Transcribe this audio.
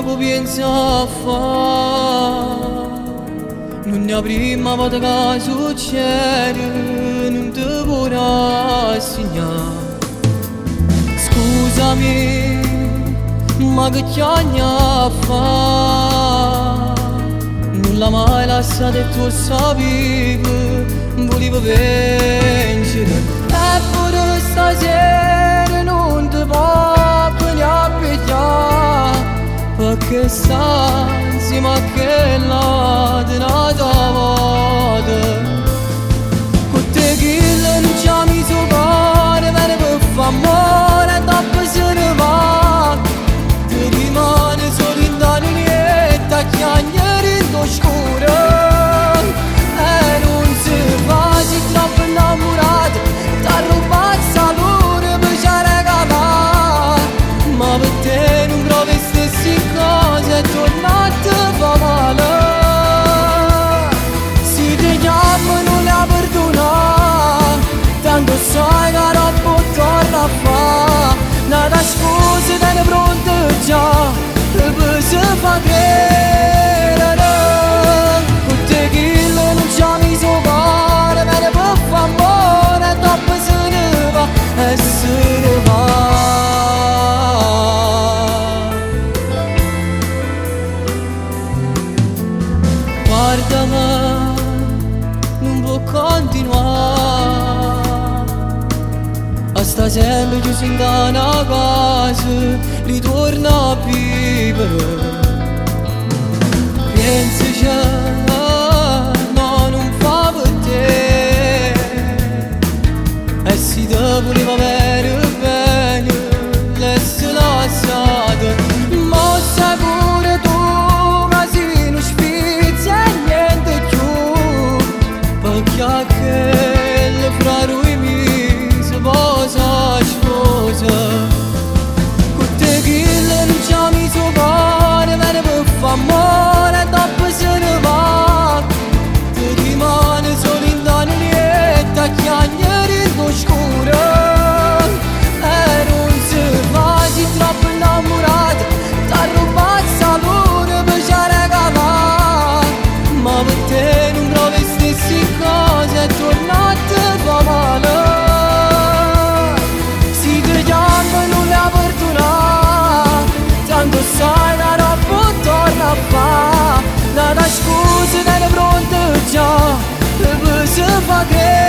che pensa a fare. Non ne prima volta che succede, non ti vorrà segnare. Scusami, ma che chiagna a fa? Non l'ha mai lasciata e tu sapevi, volevo vincere. E pure stasera non ti può venire a pigliare, perché sta insieme a quella di una tua volta. Con te che non ci ha messo cuore, bene per fare amore e dopo se ne va. Ti rimane solo in dannietta a chiagnare in oscuro. E non si fa, sei troppo innamorato, t'ha rubato il salone per ci regalare. Ma per te non provi stesse cose e tornate fa male. Se ti chiamo non la perdona, tanto sai che dopo torna a fa. Nada scuse te ne pronte già, e poi si fa credere. Con te che non ci ha messo cuore, me ne può fare amore e dopo se ne va, e se ne va. Guardami, non può continuare a sta sempre chiuso in una casa, ritorna a vivere. Pensaci, no, non fa per te. E se te voleva bene bene, l'essere lasciato. Ma sai pure tu, ma se non spizzi e niente più, perché a quel fra lui mi si posa sposa. Con te che non ci ha messo cuore, bene per fare amore e dopo se ne va. Ti rimane solo in dannietta a chiagnare in oscuro. E non si fa, sei troppo innamorato, t'ha rubato il salone per ci regalare. Ma per te non provi stesse cose e tornate fa male. Se ti chiamo non la perdona, tanto sai che dopo torna a fa. Nada scuse te ne pronte già, e poi si fa credere.